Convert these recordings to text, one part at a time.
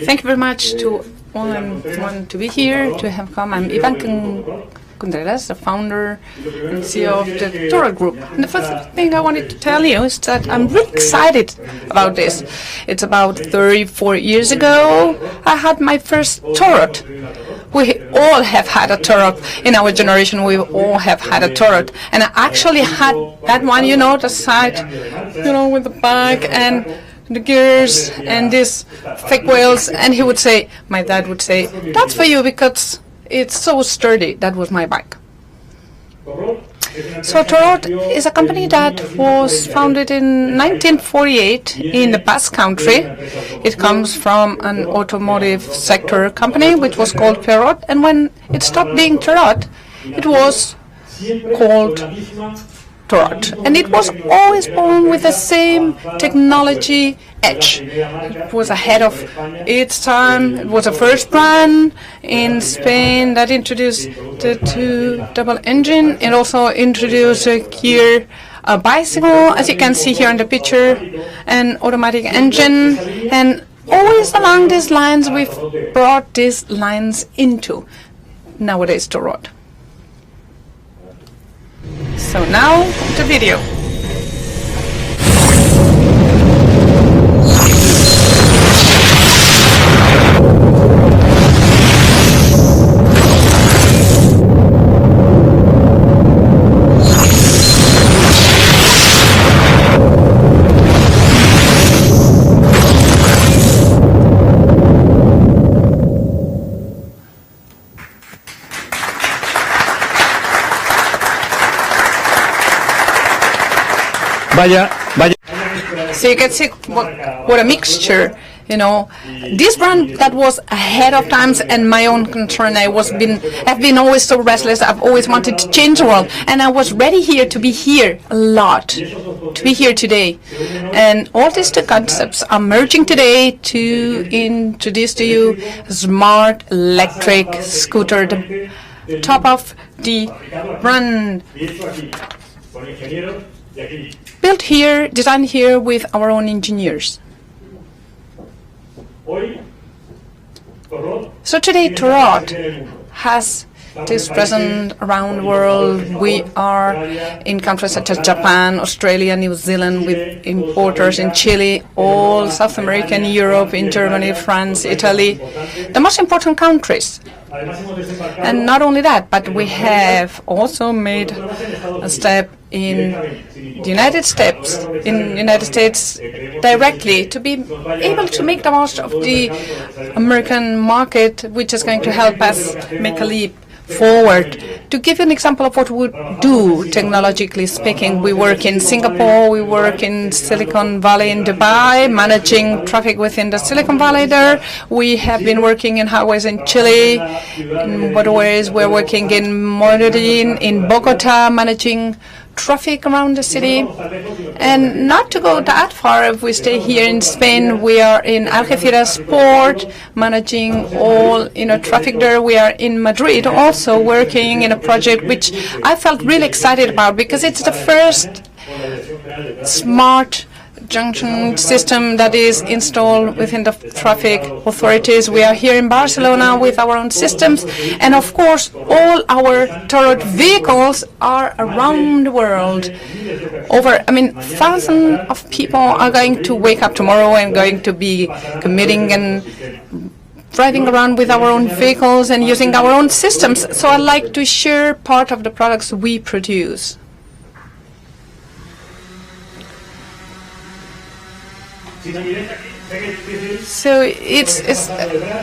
Thank you very much to all everyone to be here, to have come. I'm Ivan Contreras, the founder and CEO of the Torrot Group. And the first thing I wanted to tell you is that I'm really excited about this. It's about 34 years ago I had my first Torrot. We all have had a Torrot in our generation. We all have had a Torrot. And I actually had that one, the side, with the back and the gears and these thick wheels. And he would say, my dad would say, that's for you because it's so sturdy. That was my bike. So Torrot is a company that was founded in 1948 in the Basque Country. It comes from an automotive sector company which was called Torrot, and when it stopped being Torrot, it was called Torrot. And it was always born with the same technology edge. It was ahead of its time. It was the first brand in Spain that introduced the two-double engine. It also introduced a gear bicycle, as you can see here in the picture, an automatic engine. And always along these lines, we've brought these lines into nowadays Torrot. So now, the video. So you can see what a mixture, This brand that was ahead of times, and my own concern, I've been always so restless. I've always wanted to change the world, and I was ready here to be here a lot, to be here today. And all these two concepts are merging today to introduce to you a smart electric scooter, the top of the brand. Built here, designed here with our own engineers. So today, Torrot has this present around the world. We are in countries such as Japan, Australia, New Zealand, with importers in Chile, all South America and Europe, in Germany, France, Italy, the most important countries. And not only that, but we have also made a step in the United States directly to be able to make the most of the American market, which is going to help us make a leap forward. To give you an example of what we do, technologically speaking, we work in Singapore, we work in Silicon Valley in Dubai, managing traffic within the Silicon Valley there. We have been working in highways in Chile, in waterways. We're working in Medellin, in Bogota, managing traffic around the city. And not to go that far, if we stay here in Spain, we are in Algeciras port, managing all traffic there. We are in Madrid also working in a project which I felt really excited about because it's the first smart junction system that is installed within the traffic authorities. We are here in Barcelona with our own systems, and of course all our Torrot vehicles are around the world. Thousands of people are going to wake up tomorrow and going to be committing and driving around with our own vehicles and using our own systems. So I'd like to share part of the products we produce. So it's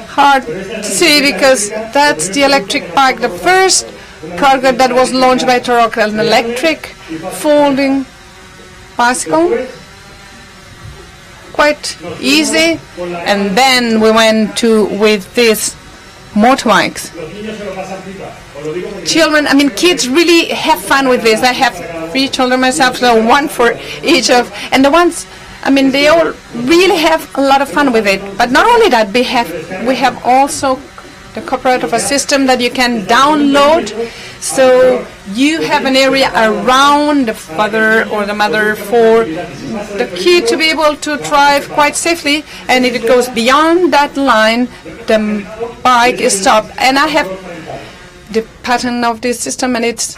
hard to see because that's the electric bike, the first product that was launched by Torrot, an electric folding bicycle, quite easy. And then we went with these motorbikes. Children, kids really have fun with this. I have 3 children myself, so one for each of, and the ones, they all really have a lot of fun with it. But not only that, we have also the cooperative system that you can download So you have an area around the father or the mother for the kid to be able to drive quite safely, and if it goes beyond that line, the bike is stopped. And I have the pattern of this system, and it's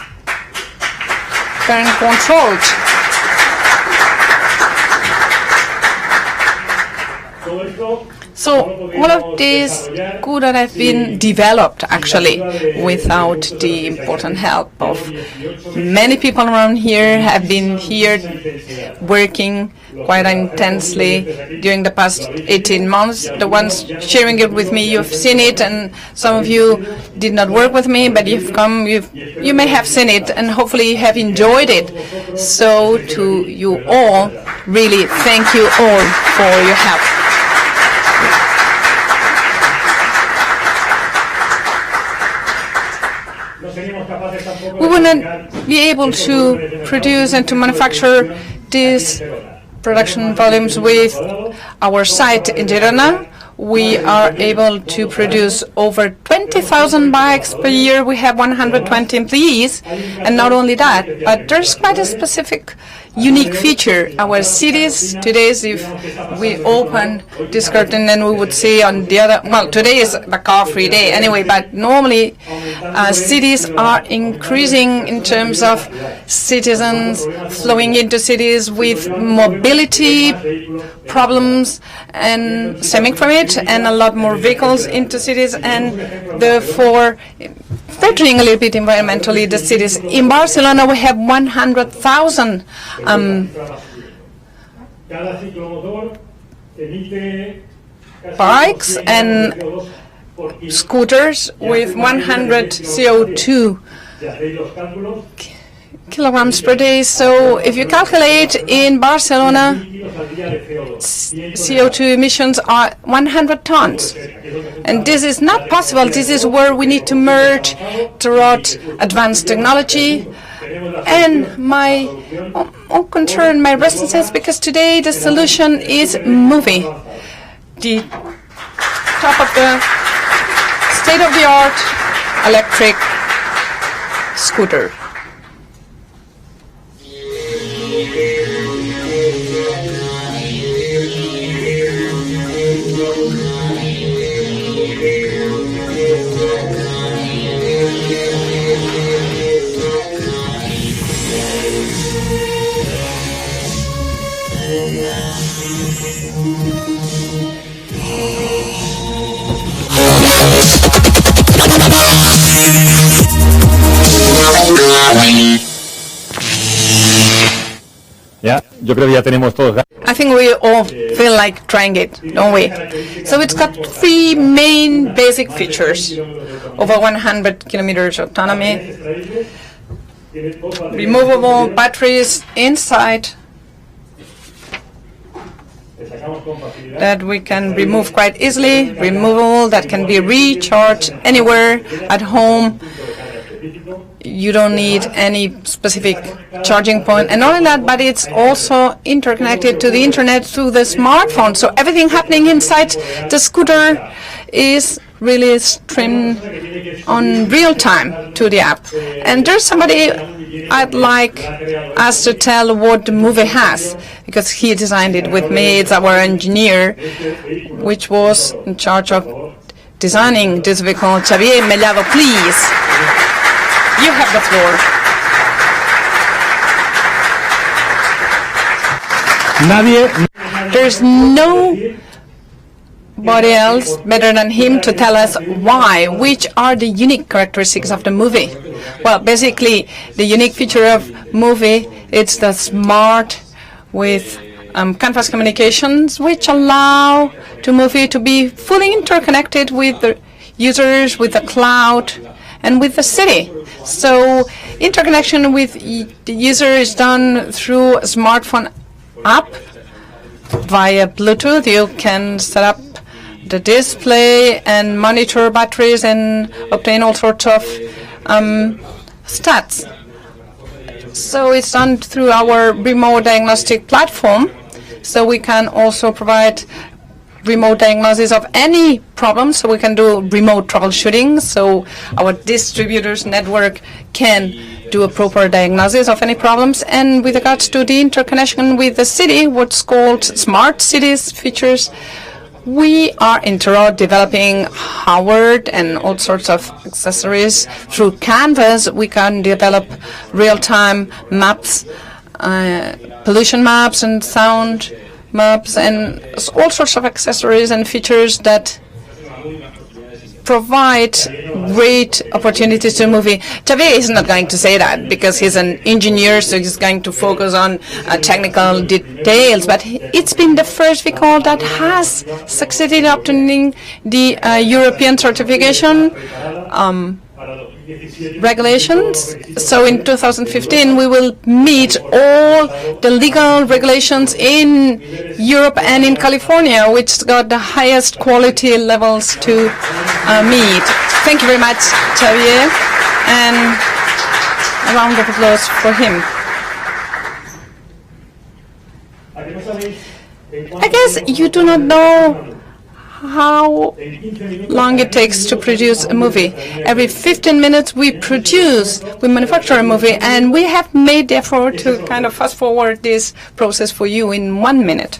parent controlled. So all of these could have been developed actually without the important help of many people around here. Have been here working quite intensely during the past 18 months. The ones sharing it with me, you've seen it, and some of you did not work with me, but you've come, you may have seen it, and hopefully you have enjoyed it. So to you all, really thank you all for your help. We will not be able to produce and to manufacture these production volumes with our site in Girona. We are able to produce over 20,000 bikes per year. We have 120 employees, and not only that, but there's quite a specific unique feature. Our cities today, if we open this curtain, then we would see on the other, well, today is a car-free day anyway, but normally cities are increasing in terms of citizens flowing into cities with mobility problems and stemming from it, and a lot more vehicles into cities, and therefore threatening a little bit environmentally the cities. In Barcelona, we have 100,000 bikes and scooters with 100 CO2 kilograms per day. So if you calculate in Barcelona, CO2 emissions are 100 tons. And this is not possible. This is where we need to merge Torrot advanced technology and my own concern, my resistance, because today the solution is movie. The top of the state-of-the-art electric scooter. Yeah, yo creo que ya tenemos todos. I think we all feel like trying it, don't we? So it's got three main basic features: over 100 kilometers autonomy, removable batteries inside that we can remove quite easily, removable, that can be recharged anywhere at home. You don't need any specific charging point, and not only that, but it's also interconnected to the internet through the smartphone. So everything happening inside the scooter is really streamed on real time to the app. And there's somebody I'd like us to tell what the movie has, because he designed it with me. It's our engineer, which was in charge of designing this vehicle. Xavier Mellado, please. You have the floor. There's nobody else better than him to tell us why, which are the unique characteristics of the movie. Well, basically, the unique feature of movie, it's the smart with canvas communications, which allow the movie to be fully interconnected with the users, with the cloud, and with the city. So interconnection with the user is done through a smartphone app via Bluetooth. You can set up the display and monitor batteries and obtain all sorts of stats. So it's done through our remote diagnostic platform. So we can also provide remote diagnosis of any problem, so we can do remote troubleshooting, so our distributors network can do a proper diagnosis of any problems. And with regards to the interconnection with the city, what's called smart cities features, we are in Torrot developing Howard and all sorts of accessories. Through Canvas, we can develop real-time maps, pollution maps and sound maps, and all sorts of accessories and features that provide great opportunities to a movie. Xavier is not going to say that because he's an engineer, so he's going to focus on technical details, but it's been the first vehicle that has succeeded obtaining the European certification regulations. So in 2015 we will meet all the legal regulations in Europe and in California, which got the highest quality levels to meet. Thank you very much, Xavier, and a round of applause for him. I guess you do not know how long it takes to produce a movie. Every 15 minutes we manufacture a movie, and we have made the effort to kind of fast forward this process for you in 1 minute.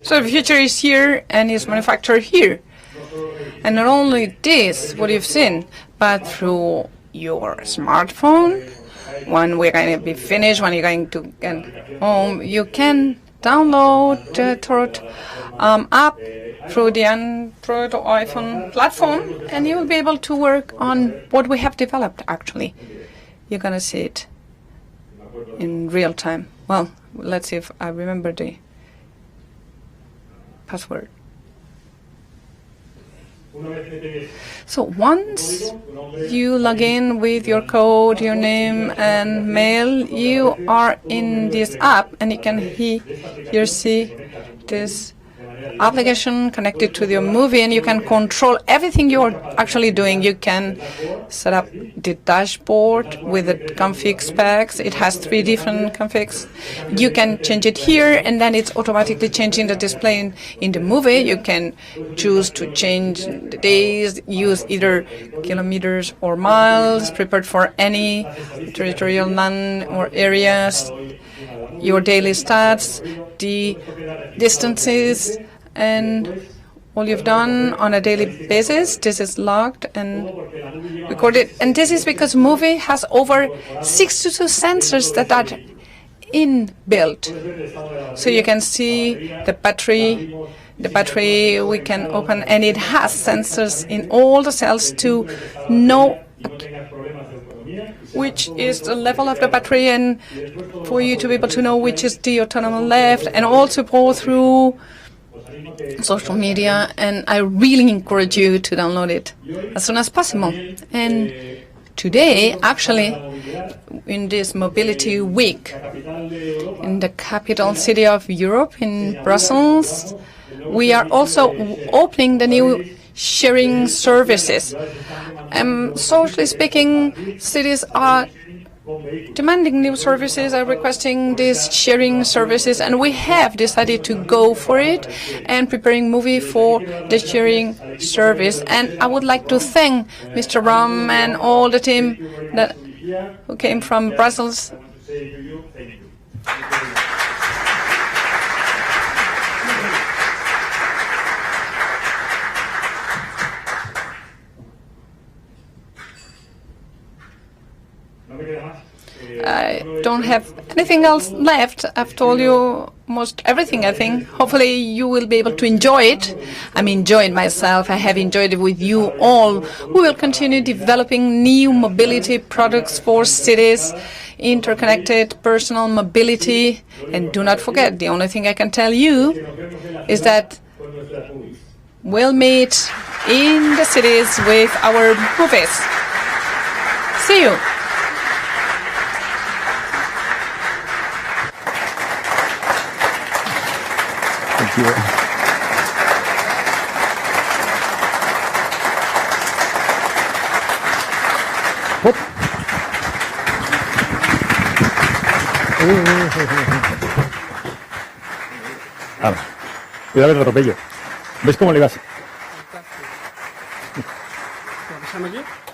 So the future is here and is manufactured here. And not only this, what you've seen, but through your smartphone, when we're going to be finished, when you're going to get home, you can download the Torrot app through the Android or iPhone platform, and you will be able to work on what we have developed, actually. You're going to see it in real time. Well, let's see if I remember the password. So once you log in with your code, your name and mail, you are in this app, and you can here see this application connected to your movie, and you can control everything you're actually doing. You can set up the dashboard with the config specs. It has 3 different configs. You can change it here, and then it's automatically changing the display in the movie. You can choose to change the days, use either kilometers or miles, prepared for any territorial land or areas, your daily stats, the distances, and all you've done on a daily basis. This is logged and recorded. And this is because movie has over 62 sensors that are inbuilt. So you can see the battery the battery we can open, and it has sensors in all the cells to know which is the level of the battery, and for you to be able to know which is the autonomous left, and also go through social media. And I really encourage you to download it as soon as possible. And today, actually, in this mobility week, in the capital city of Europe, in Brussels, we are also opening the new sharing services. Socially speaking, cities are demanding new services, are requesting these sharing services, and we have decided to go for it and preparing movie for the sharing service. And I would like to thank Mr. Ram and all the team who came from Brussels. I don't have anything else left. I've told you almost everything, I think. Hopefully you will be able to enjoy it. I'm enjoying myself. I have enjoyed it with you all. We will continue developing new mobility products for cities, interconnected personal mobility. And do not forget, the only thing I can tell you is that we'll meet in the cities with our movies. See you. Thank you. Hop. Ahora, cuidado el atropello. ¿Ves cómo le vas? ¿Cómo se llama aquí?